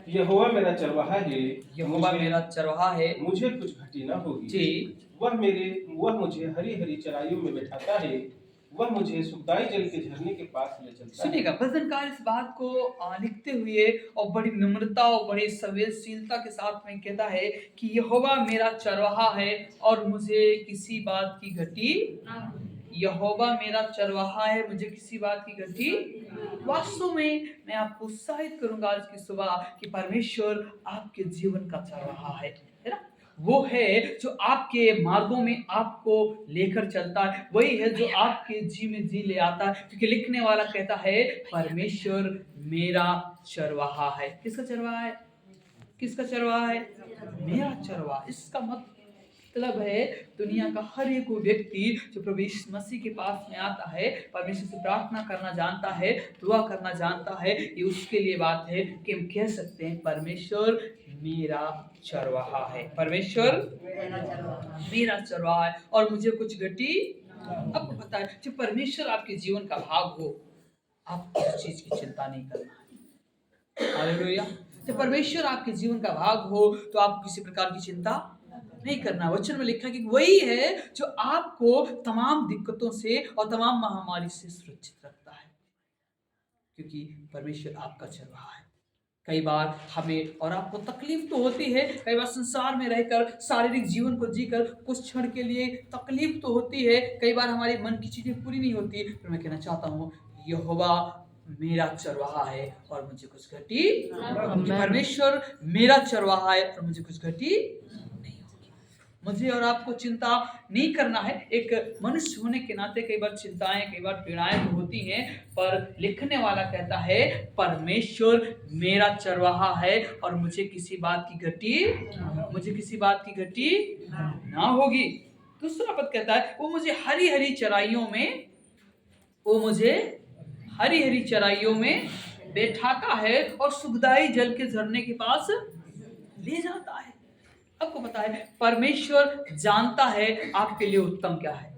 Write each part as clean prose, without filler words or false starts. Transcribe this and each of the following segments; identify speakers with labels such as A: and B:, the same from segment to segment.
A: यहोवा मेरा चरवाहा है,
B: यहोवा मेरा चरवाहा है,
A: मुझे कुछ घटी न होगी।
B: जी।
A: वह मुझे हरी हरी चराइयों में बैठाता है, वह मुझे सुखदाई जल के झरने के पास ले चलता है।
B: सुनिएगा, भजनकार इस बात को लिखते हुए और बड़ी नम्रता और बड़ी संवेदनशीलता के साथ में कहता है कि यहोवा मेरा चरवाहा है और मुझे किसी बात की घटी। यहोवा मेरा चरवाहा है, मुझे किसी बात की घटी। वास्तव में मैं आपको उत्साहित करूंगा आज की सुबह कि परमेश्वर आपके जीवन का चरवाहा है ना। वो है जो आपके मार्गों में आपको लेकर चलता है, वही है जो आपके जी में जी ले आता है, क्योंकि लिखने वाला कहता है परमेश्वर मेरा चरवाहा है। किसका चरवाहा है? किसका चरवाहा है? मेरा चरवाहा। इसका मतलब है दुनिया का हर एक वो व्यक्ति जो प्रभु यीशु मसीह के पास में आता है, परमेश्वर से प्रार्थना करना जानता है, दुआ करना जानता है, ये उसके लिए बात है कि हम कह सकते हैं परमेश्वर मेरा चरवाहा है। परमेश्वर मेरा चरवाहा है और मुझे कुछ घटी। आपको पता है जब परमेश्वर आपके जीवन का भाग हो, आपको उस चीज की चिंता नहीं करना है। हालेलुया। जब परमेश्वर आपके जीवन का भाग हो तो आपको किसी प्रकार की चिंता नहीं करना। वचन में लिखा कि वही है जो आपको तमाम दिक्कतों से और तमाम महामारी से सुरक्षित रखता है, क्योंकि परमेश्वर आपका चरवाहा है। कई बार हमें और आपको तकलीफ तो होती है, कई बार संसार में रहकर शारीरिक जीवन को जीकर कुछ क्षण के लिए तकलीफ तो होती है, कई बार हमारे मन की चीजें पूरी नहीं होती। तो मैं कहना चाहता हूँ यहोवा मेरा चरवाहा है और मुझे कुछ घटी। परमेश्वर मेरा चरवाहा है और मुझे कुछ घटी नहीं होगी। मुझे और आपको चिंता नहीं करना है। एक मनुष्य होने के नाते कई बार चिंताएं, कई बार पीड़ाएं तो होती हैं, पर लिखने वाला कहता है परमेश्वर मेरा चरवाहा है और मुझे किसी बात की घटी ना होगी। दूसरा पद कहता है वो मुझे हरी हरी चराइयों में बैठाता है और सुखदाई जल के झरने के पास ले जाता है। आपको पता है परमेश्वर जानता है आपके लिए उत्तम क्या है।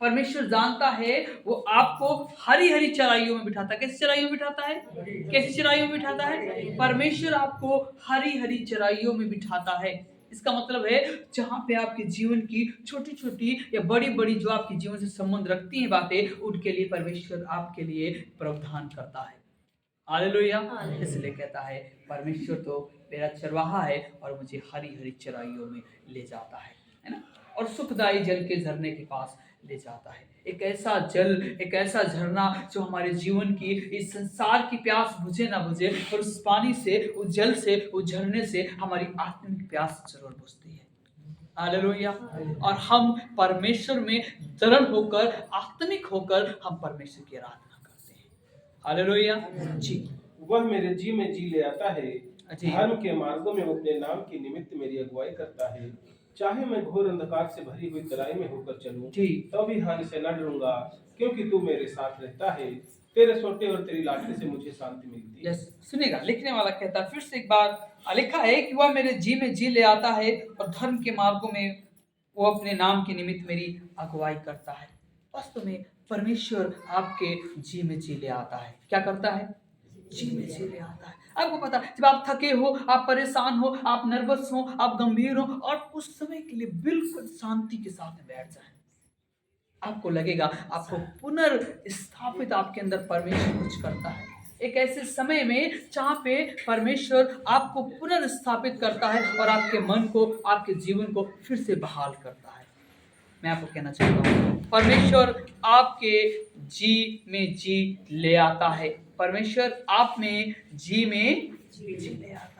B: परमेश्वर जानता है वो आपको हरी चराइयों में बिठाता है। कैसी चराइयों में बिठाता है? कैसी चराइयों में बिठाता है? परमेश्वर आपको हरी चराइयों में बिठाता है। इसका मतलब है जहां पे आपके जीवन की छोटी छोटी या बड़ी बड़ी जो आपके जीवन से संबंध रखती हैं बातें, उनके लिए परमेश्वर आपके लिए प्रावधान करता है। हालेलुया। इसलिए कहता है परमेश्वर तो मेरा चरवाहा है और मुझे हरी चराइयों में ले जाता है ना, और सुखदाई जल के झरने के पास ले जाता है। एक ऐसा जल, एक ऐसा झरना जो हमारे जीवन की, इस संसार की प्यास बुझे ना बुझे, और उस पानी से, उस जल से, उस झरने से हमारी आत्मिक प्यास जरूर बुझती है। हालेलुया। और हम परमेश्वर में दृढ़ होकर, आत्मिक होकर हम परमेश्वर की आराधना करते हैं। हालेलुया जी।
A: वह मेरे जी में जी ले आता है,
B: जी।
A: धर्म के मार्गों में वो अपने नाम के निमित्त मेरी अगुवाई करता है। चाहे मैं घोर अंधकार से भरी हुई तराई में होकर चलूं, तो भी हानि से न डरूंगा, क्योंकि तू मेरे साथ रहता है। तेरे सोटे और तेरी लाठी से मुझे शांति मिलती है।
B: सुनेगा, लिखने वाला कहता है फिर से एक बार लिखा है कि वह मेरे जी में जी ले आता है और धर्म के मार्गों में वो अपने नाम के निमित्त मेरी अगुवाई करता है। वास्तव में परमेश्वर आपके जी में जी ले आता है। क्या करता है? जी में जी ले आता है। आपको पता है जब आप थके हो, आप परेशान हो, आप नर्वस हो, आप गंभीर हो, और उस समय के लिए बिल्कुल शांति के साथ में बैठ जाए, आपको लगेगा आपको पुनर्स्थापित आपके अंदर परमेश्वर कुछ करता है। एक ऐसे समय में जहाँ पे परमेश्वर आपको पुनर्स्थापित करता है और आपके मन को, आपके जीवन को फिर से बहाल करता है। मैं आपको कहना चाहता हूँ परमेश्वर आपके जी में जी ले आता है। परमेश्वर आप में जी ले आता है।